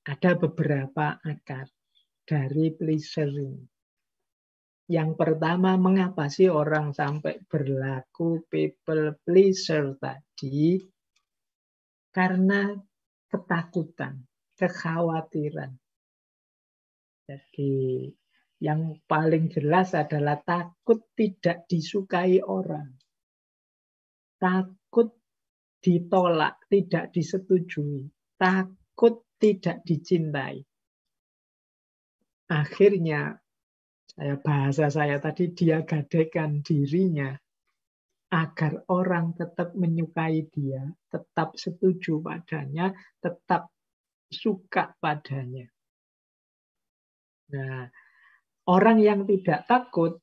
Ada beberapa akar dari pleasure ini. Yang pertama, mengapa sih orang sampai berlaku people pleaser tadi? Karena ketakutan, kekhawatiran. Jadi yang paling jelas adalah takut tidak disukai orang. Takut ditolak, tidak disetujui. Takut tidak dicintai. Akhirnya, bahasa saya tadi, dia gadaikan dirinya agar orang tetap menyukai dia, tetap setuju padanya, tetap suka padanya. Nah, orang yang tidak takut,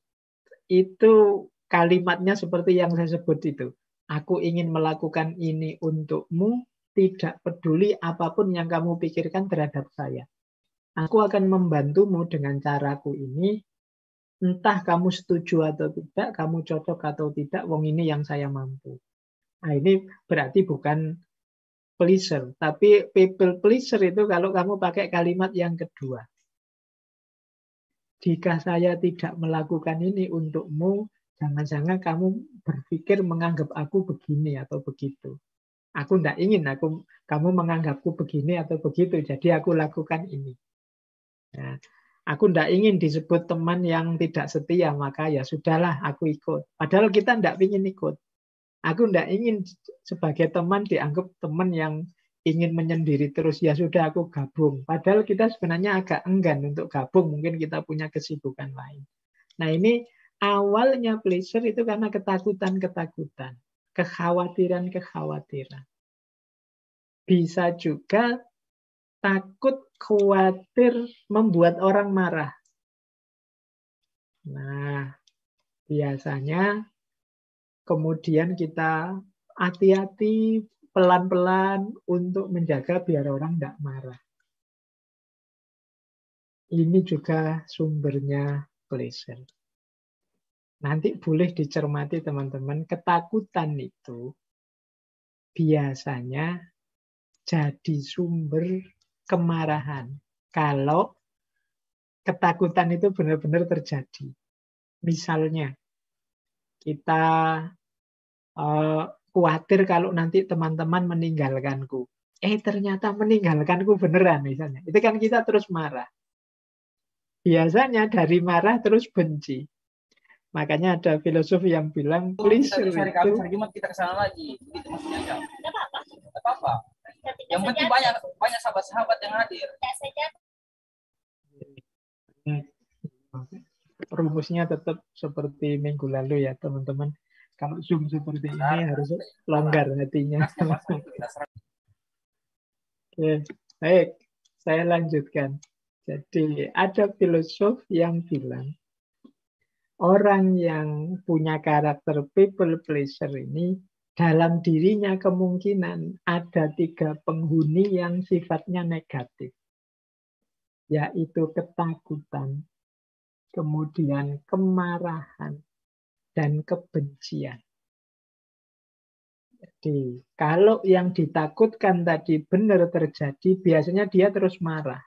itu kalimatnya seperti yang saya sebut itu. Aku ingin melakukan ini untukmu, tidak peduli apapun yang kamu pikirkan terhadap saya. Aku akan membantumu dengan caraku ini, entah kamu setuju atau tidak, kamu cocok atau tidak, wong ini yang saya mampu. Nah, ini berarti bukan pleaser, tapi people pleaser itu kalau kamu pakai kalimat yang kedua. Jika saya tidak melakukan ini untukmu, jangan-jangan kamu berpikir menganggap aku begini atau begitu. Aku tidak ingin kamu menganggapku begini atau begitu, jadi aku lakukan ini. Nah, aku tidak ingin disebut teman yang tidak setia, maka ya sudahlah aku ikut. Padahal kita tidak ingin ikut. Aku tidak ingin sebagai teman dianggap teman yang ingin menyendiri terus, ya sudah aku gabung. Padahal kita sebenarnya agak enggan untuk gabung, mungkin kita punya kesibukan lain. Nah, ini awalnya pleasure itu karena ketakutan-ketakutan, kekhawatiran-kekhawatiran. Bisa juga takut, khawatir membuat orang marah. Nah, biasanya kemudian kita hati-hati, pelan-pelan untuk menjaga biar orang tidak marah. Ini juga sumbernya pleasure. Nanti boleh dicermati teman-teman, ketakutan itu biasanya jadi sumber kemarahan. Kalau ketakutan itu benar-benar terjadi. Misalnya, kita khawatir kalau nanti teman-teman meninggalkanku. Ternyata meninggalkanku beneran misalnya. Itu kan kita terus marah. Biasanya dari marah terus benci. Makanya ada filosof yang bilang pleasure itu hari Jumat kita kesana lagi. Begitu maksudnya ya. Tidak apa-apa. Yang penting banyak sahabat-sahabat yang hadir. Rumusnya tetap seperti minggu lalu ya teman-teman. Kalau Zoom seperti ini harus longgar hatinya. Oke, baik. Saya lanjutkan. Jadi ada filosof yang bilang orang yang punya karakter people pleaser ini dalam dirinya kemungkinan ada 3 penghuni yang sifatnya negatif. Yaitu ketakutan, kemudian kemarahan, dan kebencian. Jadi, kalau yang ditakutkan tadi benar terjadi, biasanya dia terus marah.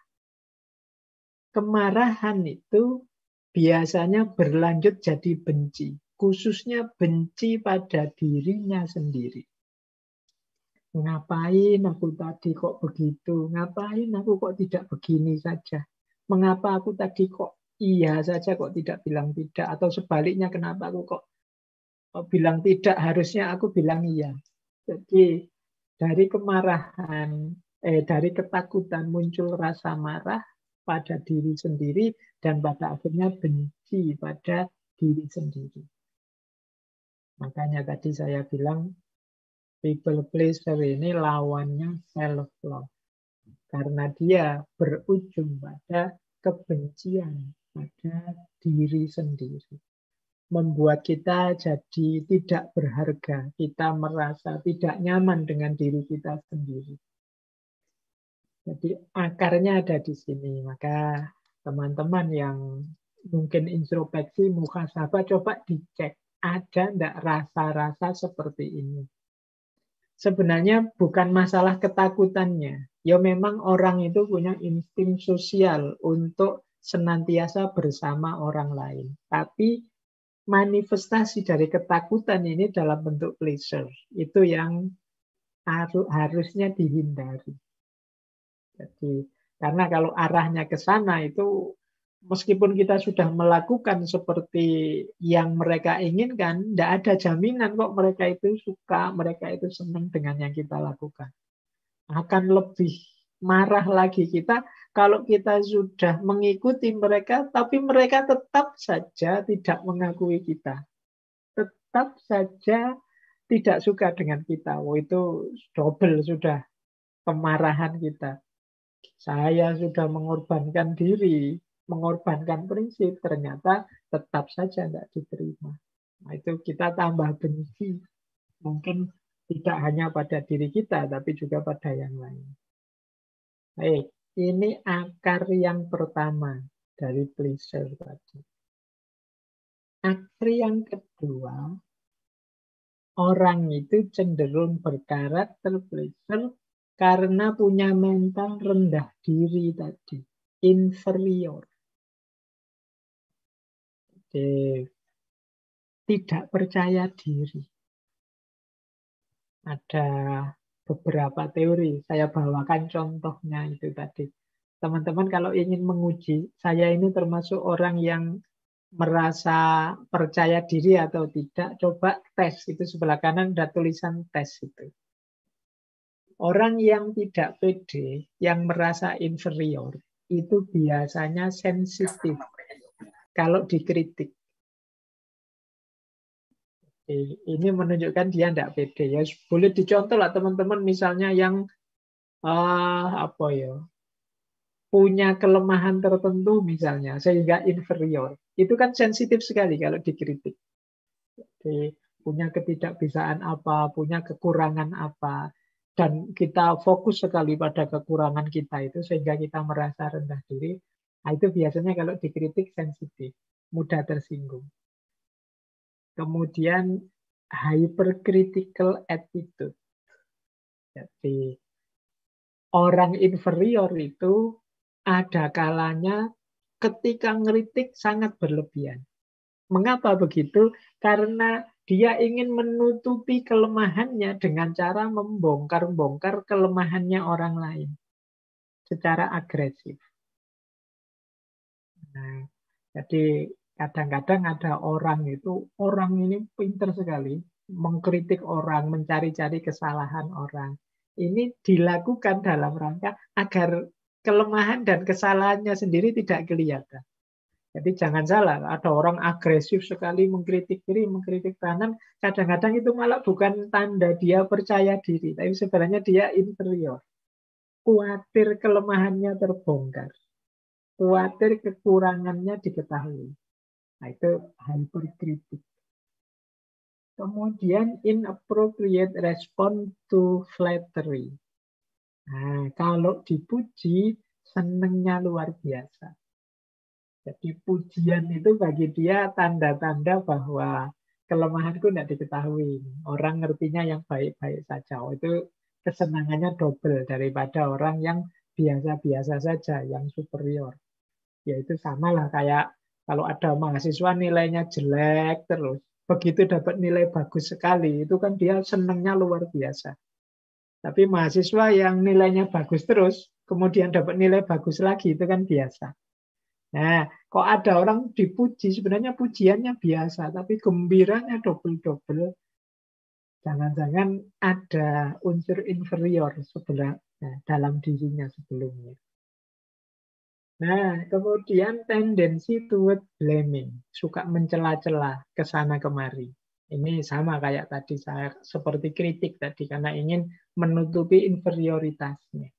Kemarahan itu biasanya berlanjut jadi benci. Khususnya benci pada dirinya sendiri. Ngapain aku tadi kok begitu? Ngapain aku kok tidak begini saja? Mengapa aku tadi kok iya saja kok tidak bilang tidak? Atau sebaliknya kenapa aku kok bilang tidak, harusnya aku bilang iya. Jadi dari kemarahan, dari ketakutan muncul rasa marah pada diri sendiri dan pada akhirnya benci pada diri sendiri. Makanya tadi saya bilang people pleaser ini lawannya self love. Karena dia berujung pada kebencian pada diri sendiri. Membuat kita jadi tidak berharga. Kita merasa tidak nyaman dengan diri kita sendiri. Jadi akarnya ada di sini. Maka teman-teman yang mungkin introspeksi, muhasabah, coba dicek. Ada enggak rasa-rasa seperti ini? Sebenarnya bukan masalah ketakutannya. Ya memang orang itu punya insting sosial untuk senantiasa bersama orang lain. Tapi manifestasi dari ketakutan ini dalam bentuk pleasure. Itu yang harusnya dihindari. Jadi, karena kalau arahnya ke sana itu meskipun kita sudah melakukan seperti yang mereka inginkan, tidak ada jaminan kok mereka itu suka, mereka itu senang dengan yang kita lakukan. Akan lebih marah lagi kita kalau kita sudah mengikuti mereka, tapi mereka tetap saja tidak mengakui kita. Tetap saja tidak suka dengan kita. Oh, itu double sudah kemarahan kita. Saya sudah mengorbankan diri, mengorbankan prinsip, ternyata tetap saja tidak diterima. Nah, itu kita tambah benci. Mungkin tidak hanya pada diri kita, tapi juga pada yang lain. Baik, ini akar yang pertama dari pleasure tadi. Akar yang kedua, orang itu cenderung berkarakter pleasure karena punya mental rendah diri tadi, inferior. Jadi, tidak percaya diri. Ada beberapa teori, saya bawakan contohnya itu tadi. Teman-teman kalau ingin menguji, saya ini termasuk orang yang merasa percaya diri atau tidak, coba tes. Itu sebelah kanan ada tulisan tes itu. Orang yang tidak pede, yang merasa inferior, itu biasanya sensitif kalau dikritik. Ini menunjukkan dia tidak pede. Ya, boleh dicontoh lah teman-teman, misalnya yang apa ya, punya kelemahan tertentu misalnya, sehingga inferior. Itu kan sensitif sekali kalau dikritik. Jadi, punya ketidakbisaan apa, punya kekurangan apa, dan kita fokus sekali pada kekurangan kita itu sehingga kita merasa rendah diri. Nah, itu biasanya kalau dikritik sensitif, mudah tersinggung. Kemudian hypercritical attitude. Jadi orang inferior itu ada kalanya ketika ngeritik sangat berlebihan. Mengapa begitu? Karena dia ingin menutupi kelemahannya dengan cara membongkar-bongkar kelemahannya orang lain secara agresif. Nah, jadi kadang-kadang ada orang ini pintar sekali mengkritik orang, mencari-cari kesalahan orang. Ini dilakukan dalam rangka agar kelemahan dan kesalahannya sendiri tidak kelihatan. Jadi jangan salah, ada orang agresif sekali mengkritik kiri, mengkritik kanan, kadang-kadang itu malah bukan tanda dia percaya diri, tapi sebenarnya dia inferior. Khawatir kelemahannya terbongkar, khawatir kekurangannya diketahui. Nah, itu hyperkritik. Kemudian inappropriate response to flattery. Nah, kalau dipuji, senengnya luar biasa. Jadi pujian itu bagi dia tanda-tanda bahwa kelemahanku tidak diketahui. Orang ngertinya yang baik-baik saja. Oh, itu kesenangannya double daripada orang yang biasa-biasa saja, yang superior. Ya itu samalah kayak kalau ada mahasiswa nilainya jelek terus. Begitu dapat nilai bagus sekali, itu kan dia senangnya luar biasa. Tapi mahasiswa yang nilainya bagus terus, kemudian dapat nilai bagus lagi, itu kan biasa. Nah, kok ada orang dipuji, sebenarnya pujiannya biasa, tapi gembiranya double-double. Jangan-jangan ada unsur inferior sebenarnya dalam dirinya sebelumnya. Nah, kemudian tendensi toward blaming, suka mencela-cela ke sana kemari. Ini sama kayak tadi saya seperti kritik tadi karena ingin menutupi inferioritasnya.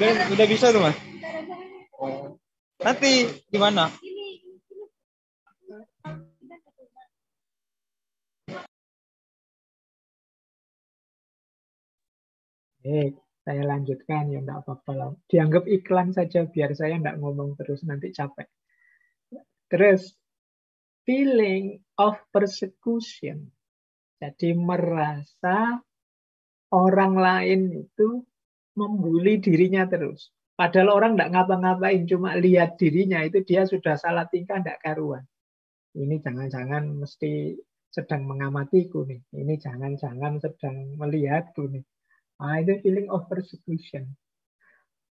Udah bisa tuh, Mas? Nanti gimana? Saya lanjutkan ya, enggak apa-apa. Dianggap iklan saja biar saya enggak ngomong terus, nanti capek. Terus, feeling of persecution. Jadi merasa orang lain itu membuli dirinya terus. Padahal orang tidak ngapa-ngapain, cuma lihat dirinya itu dia sudah salah tingkah, tidak karuan. Ini jangan-jangan mesti sedang mengamatiku nih. Ini jangan-jangan sedang melihatku nih. Ah, itu feeling of persecution.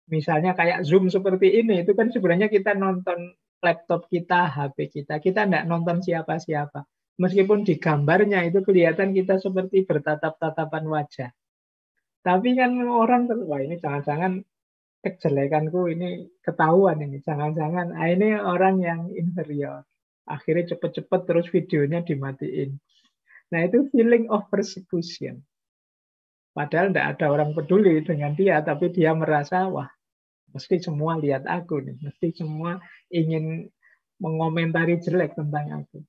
Misalnya kayak Zoom seperti ini, itu kan sebenarnya kita nonton laptop kita, HP kita. Kita tidak nonton siapa-siapa. Meskipun di gambarnya itu kelihatan kita seperti bertatap-tatapan wajah. Tapi kan orang, wah ini jangan-jangan kejelekanku ini ketahuan ini. Jangan-jangan, ini orang yang inferior. Akhirnya cepet-cepet terus videonya dimatiin. Nah itu feeling of persecution. Padahal tidak ada orang peduli dengan dia, tapi dia merasa, wah mesti semua lihat aku nih. Mesti semua ingin mengomentari jelek tentang aku.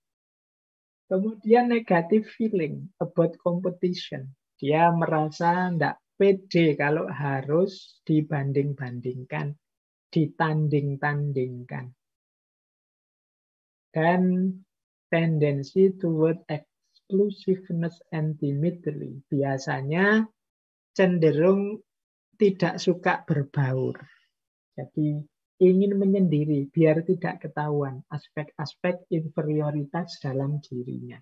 Kemudian negative feeling about competition. Dia merasa tidak pede kalau harus dibanding-bandingkan, ditanding-tandingkan. Dan tendency toward exclusiveness and timidity. Biasanya cenderung tidak suka berbaur. Jadi ingin menyendiri biar tidak ketahuan aspek-aspek inferioritas dalam dirinya.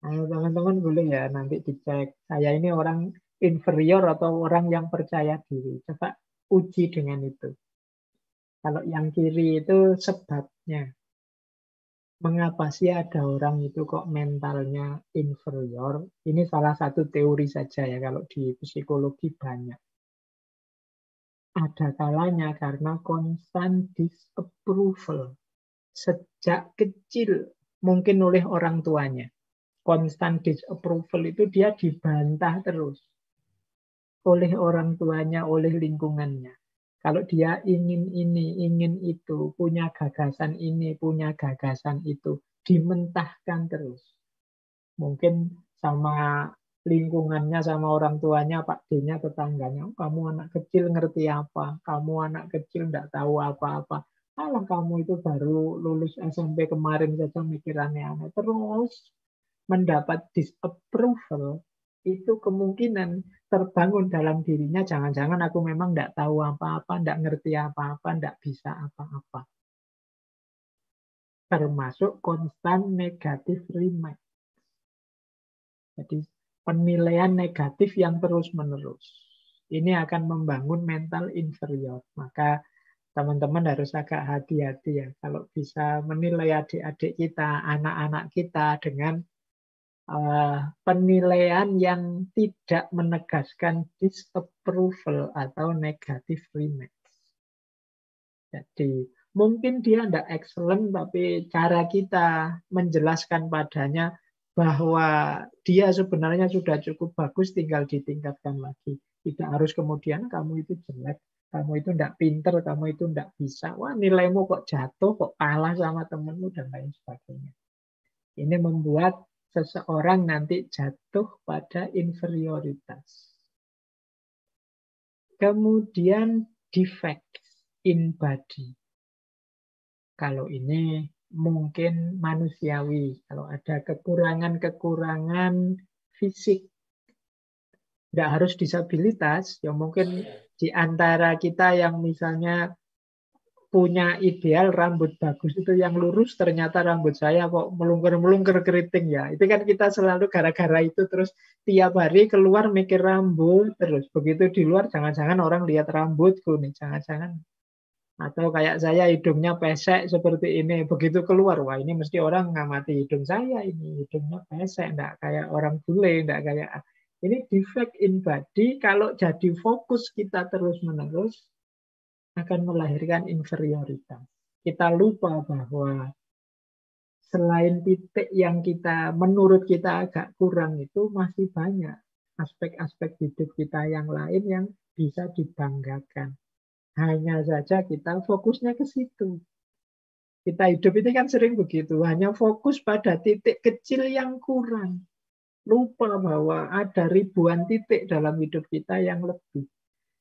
Nah, teman-teman boleh ya nanti dicek. Saya ini orang inferior atau orang yang percaya diri. Coba uji dengan itu. Kalau yang kiri itu sebabnya. Mengapa sih ada orang itu kok mentalnya inferior? Ini salah satu teori saja ya, kalau di psikologi banyak. Ada kalanya karena constant disapproval. Sejak kecil, mungkin oleh orang tuanya. Constant disapproval itu dia dibantah terus. Oleh orang tuanya, oleh lingkungannya. Kalau dia ingin ini, ingin itu, punya gagasan ini, punya gagasan itu, dimentahkan terus. Mungkin sama lingkungannya, sama orang tuanya, Pak D-nya, tetangganya. Kamu anak kecil ngerti apa? Kamu anak kecil nggak tahu apa-apa. Alah kamu itu baru lulus SMP kemarin saja mikirannya aneh. Terus mendapat disapproval, itu kemungkinan terbangun dalam dirinya, jangan-jangan aku memang tidak tahu apa-apa, tidak ngerti apa-apa, tidak bisa apa-apa. Termasuk constant negative remark. Jadi penilaian negatif yang terus-menerus. Ini akan membangun mental inferior. Maka teman-teman harus agak hati-hati ya. Kalau bisa menilai adik-adik kita, anak-anak kita dengan penilaian yang tidak menegaskan disapproval atau negative remarks. Jadi mungkin dia tidak excellent, tapi cara kita menjelaskan padanya bahwa dia sebenarnya sudah cukup bagus, tinggal ditingkatkan lagi. Tidak harus kemudian kamu itu jelek, kamu itu tidak pinter, kamu itu tidak bisa. Wah nilaimu kok jatuh, kok kalah sama temenmu, dan lain sebagainya. Ini membuat seseorang nanti jatuh pada inferioritas. Kemudian defects in body. Kalau ini mungkin manusiawi. Kalau ada kekurangan-kekurangan fisik. Tidak harus disabilitas. Ya mungkin di antara kita yang misalnya punya ideal rambut bagus itu yang lurus, ternyata rambut saya kok melungker-melungker keriting ya. Itu kan kita selalu gara-gara itu terus tiap hari keluar mikir rambut terus. Begitu di luar jangan-jangan orang lihat rambutku nih, jangan-jangan. Atau kayak saya hidungnya pesek seperti ini, begitu keluar, wah ini mesti orang ngamati hidung saya ini, hidungnya pesek, enggak kayak orang bule, enggak kayak ini defect in body. Kalau jadi fokus kita terus-menerus akan melahirkan inferioritas. Kita lupa bahwa selain titik yang kita menurut kita agak kurang itu masih banyak aspek-aspek hidup kita yang lain yang bisa dibanggakan. Hanya saja kita fokusnya ke situ. Kita hidup ini kan sering begitu, hanya fokus pada titik kecil yang kurang. Lupa bahwa ada ribuan titik dalam hidup kita yang lebih.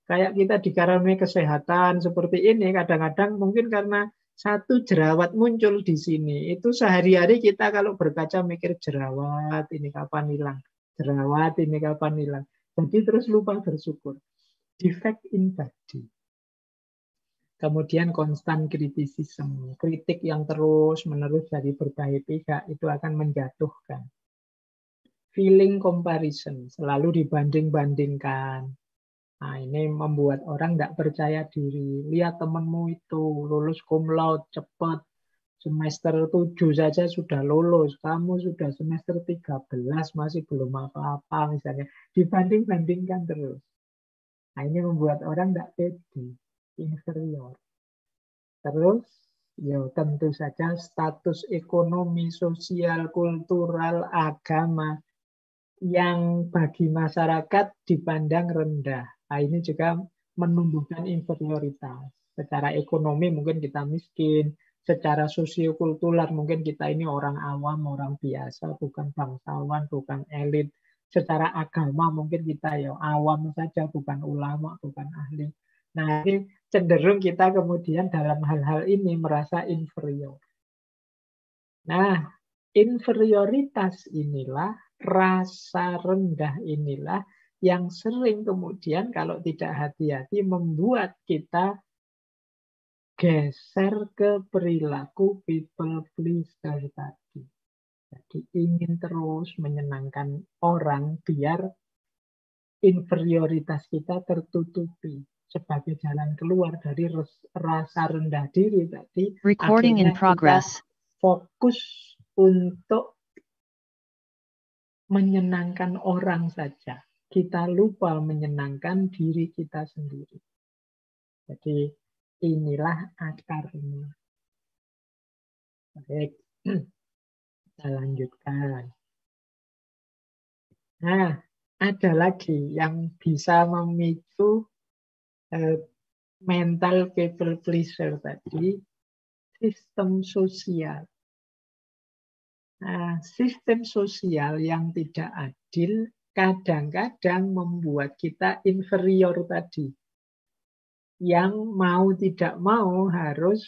Kayak kita dikaruniai kesehatan seperti ini, kadang-kadang mungkin karena satu jerawat muncul di sini. Itu sehari-hari kita kalau berkaca mikir jerawat ini kapan hilang, jerawat ini kapan hilang. Jadi terus lupa bersyukur. defect in body. Kemudian constant criticism, kritik yang terus-menerus dari berbagai pihak itu akan menjatuhkan. Feeling comparison, selalu dibanding-bandingkan. Nah, ini membuat orang tidak percaya diri. Lihat temanmu itu lulus cum laude cepat. Semester 7 saja sudah lulus. Kamu sudah semester 13 masih belum apa-apa misalnya. Dibanding-bandingkan terus. Nah, ini membuat orang tidak pede, inferior. Terus, ya tentu saja status ekonomi, sosial, kultural, agama yang bagi masyarakat dipandang rendah. Nah, ini juga menumbuhkan inferioritas. Secara ekonomi mungkin kita miskin, secara sosiokultural mungkin kita ini orang awam, orang biasa, bukan bangsawan, bukan elit. Secara agama mungkin kita ya awam saja, bukan ulama, bukan ahli. Nah, ini cenderung kita kemudian dalam hal-hal ini merasa inferior. Nah, inferioritas inilah, rasa rendah inilah yang sering kemudian kalau tidak hati-hati membuat kita geser ke perilaku people pleaser tadi. Jadi ingin terus menyenangkan orang biar inferioritas kita tertutupi. Sebagai jalan keluar dari rasa rendah diri tadi, Recording in akhirnya kita progress. fokus untuk menyenangkan orang saja. Kita lupa menyenangkan diri kita sendiri. Jadi inilah akarnya. Baik, kita lanjutkan. Nah, ada lagi yang bisa memicu mental people pleaser tadi, sistem sosial. Nah, sistem sosial yang tidak adil kadang-kadang membuat kita inferior tadi. Yang mau tidak mau harus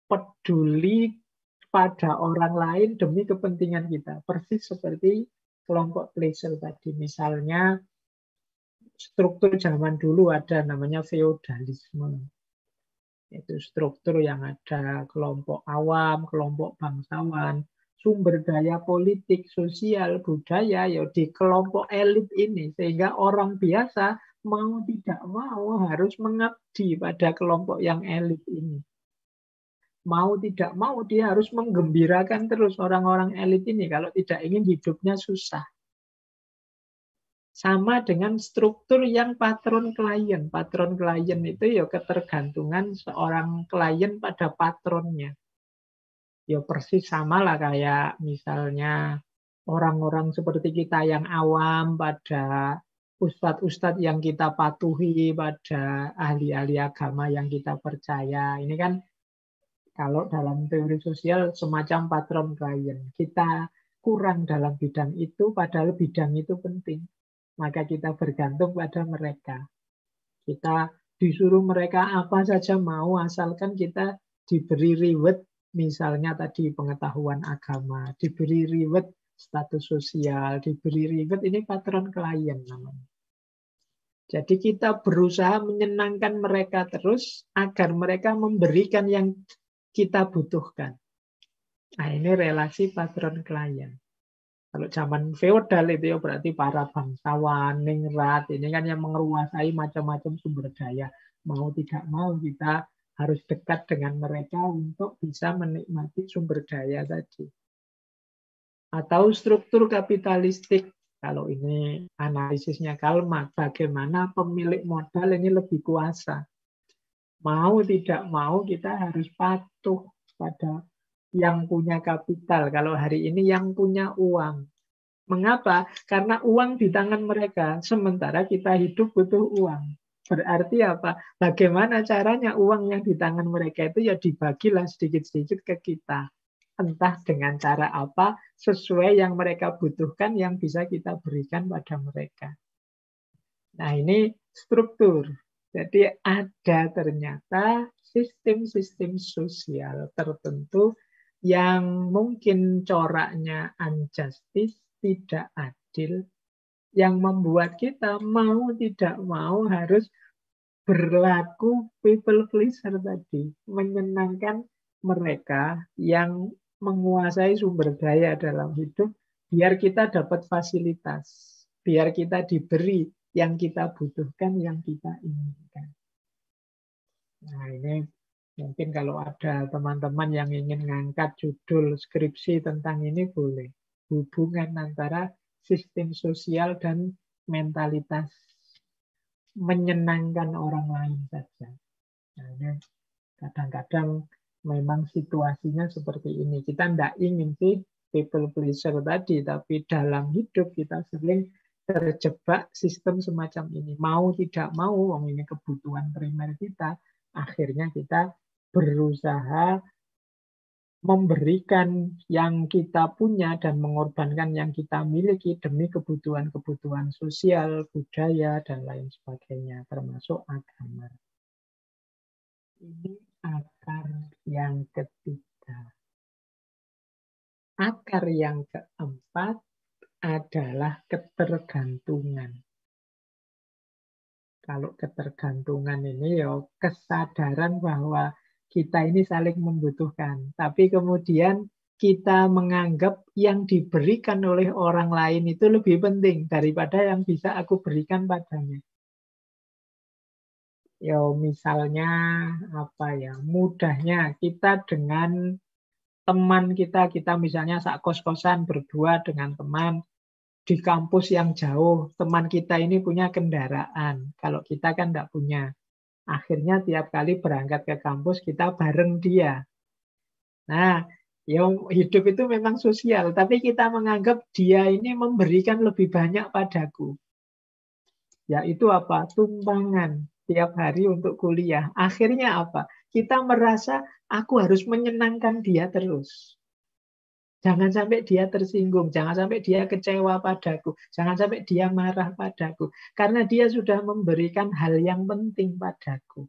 peduli pada orang lain demi kepentingan kita. Persis seperti kelompok pleaser tadi. Misalnya struktur zaman dulu ada namanya feodalisme. Itu struktur yang ada kelompok awam, kelompok bangsawan, sumber daya politik, sosial, budaya ya di kelompok elit ini. Sehingga orang biasa mau tidak mau harus mengabdi pada kelompok yang elit ini. Mau tidak mau dia harus menggembirakan terus orang-orang elit ini kalau tidak ingin hidupnya susah. Sama dengan struktur yang patron klien. Patron klien itu ya ketergantungan seorang klien pada patronnya. Ya persis sama lah kayak misalnya orang-orang seperti kita yang awam pada ustadz-ustadz yang kita patuhi, pada ahli-ahli agama yang kita percaya. Ini kan kalau dalam teori sosial semacam patron klien. Kita kurang dalam bidang itu, padahal bidang itu penting. Maka kita bergantung pada mereka. Kita disuruh mereka apa saja mau, asalkan kita diberi reward, misalnya tadi pengetahuan agama, diberi reward status sosial, diberi reward, ini patron klien namanya. Jadi kita berusaha menyenangkan mereka terus, agar mereka memberikan yang kita butuhkan. Nah, ini relasi patron klien. Kalau zaman feodal itu ya berarti para bangsawan, ningrat, ini kan yang menguasai macam-macam sumber daya. Mau tidak mau kita harus dekat dengan mereka untuk bisa menikmati sumber daya tadi. Atau struktur kapitalistik, kalau ini analisisnya Karl Marx, bagaimana pemilik modal ini lebih kuasa. Mau tidak mau kita harus patuh pada yang punya kapital. Kalau hari ini yang punya uang. Mengapa? Karena uang di tangan mereka, sementara kita hidup butuh uang. Berarti apa? Bagaimana caranya uang yang di tangan mereka itu ya dibagilah sedikit-sedikit ke kita. Entah dengan cara apa, sesuai yang mereka butuhkan yang bisa kita berikan pada mereka. Nah, ini struktur. Jadi ada ternyata sistem-sistem sosial tertentu yang mungkin coraknya unjustice, tidak adil, yang membuat kita mau tidak mau harus berlaku people pleaser tadi, menyenangkan mereka yang menguasai sumber daya dalam hidup, biar kita dapat fasilitas, biar kita diberi yang kita butuhkan, yang kita inginkan. Nah, ini mungkin kalau ada teman-teman yang ingin ngangkat judul skripsi tentang ini boleh. Hubungan antara sistem sosial dan mentalitas menyenangkan orang lain saja. Nah, ini kadang-kadang memang situasinya seperti ini. Kita tidak ingin sih people pleaser tadi, tapi dalam hidup kita sering terjebak sistem semacam ini. Mau tidak mau, wong ini kebutuhan primer kita, akhirnya kita berusaha memberikan yang kita punya dan mengorbankan yang kita miliki demi kebutuhan-kebutuhan sosial, budaya, dan lain sebagainya, termasuk agama. Ini akar yang ketiga. Akar yang keempat adalah ketergantungan. Kalau ketergantungan ini ya kesadaran bahwa kita ini saling membutuhkan. Tapi kemudian kita menganggap yang diberikan oleh orang lain itu lebih penting daripada yang bisa aku berikan padanya. Ya misalnya apa ya, mudahnya kita dengan teman kita misalnya sak kos-kosan berdua dengan teman di kampus yang jauh, teman kita ini punya kendaraan, kalau kita kan tidak punya. Akhirnya tiap kali berangkat ke kampus kita bareng dia. Nah, ya hidup itu memang sosial, tapi kita menganggap dia ini memberikan lebih banyak padaku. Yaitu apa? Tumpangan tiap hari untuk kuliah. Akhirnya apa? Kita merasa aku harus menyenangkan dia terus. Jangan sampai dia tersinggung, jangan sampai dia kecewa padaku, jangan sampai dia marah padaku. Karena dia sudah memberikan hal yang penting padaku.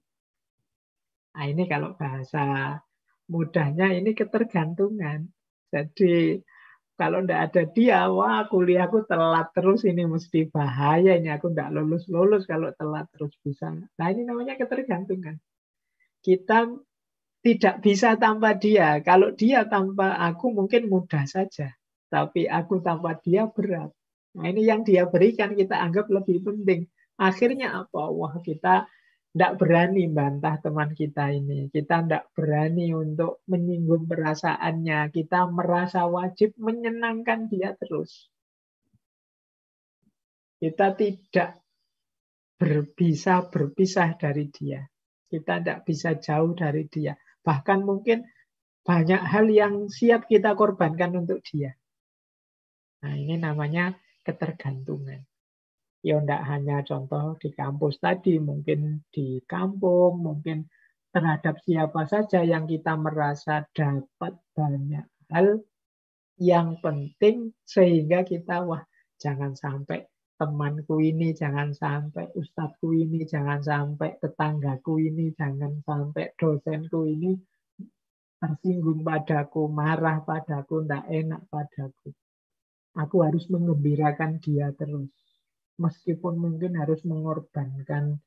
Nah ini kalau bahasa mudahnya ini ketergantungan. Jadi kalau tidak ada dia, wah kuliahku telat terus, ini mesti bahaya, ini aku tidak lulus-lulus kalau telat terus bisa. Nah ini namanya ketergantungan. Kita tidak bisa tanpa dia. Kalau dia tanpa aku mungkin mudah saja. Tapi aku tanpa dia berat. Nah ini yang dia berikan kita anggap lebih penting. Akhirnya apa? Wah kita tidak berani bantah teman kita ini. Kita tidak berani untuk menyinggung perasaannya. Kita merasa wajib menyenangkan dia terus. Kita tidak bisa berpisah dari dia. Kita tidak bisa jauh dari dia. Bahkan mungkin banyak hal yang siap kita korbankan untuk dia. Nah ini namanya ketergantungan. Ya tidak hanya contoh di kampus tadi, mungkin di kampung, mungkin terhadap siapa saja yang kita merasa dapat banyak hal yang penting sehingga kita wah jangan sampai temanku ini, jangan sampai ustadku ini, jangan sampai tetanggaku ini, jangan sampai dosenku ini tersinggung padaku, marah padaku, tidak enak padaku. Aku harus mengembirakan dia terus. Meskipun mungkin harus mengorbankan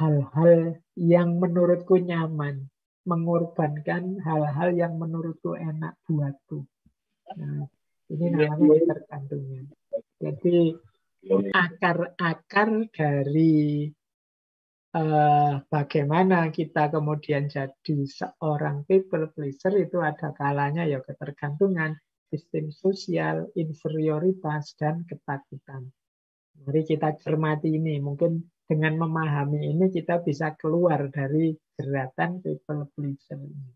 hal-hal yang menurutku nyaman. Mengorbankan hal-hal yang menurutku enak buatku. Nah, ini namanya ketergantungan. Jadi akar-akar dari bagaimana kita kemudian jadi seorang people pleaser itu ada kalanya ya ketergantungan, sistem sosial, inferioritas, dan ketakutan. Mari kita cermati ini. Mungkin dengan memahami ini kita bisa keluar dari jeratan people pleaser ini.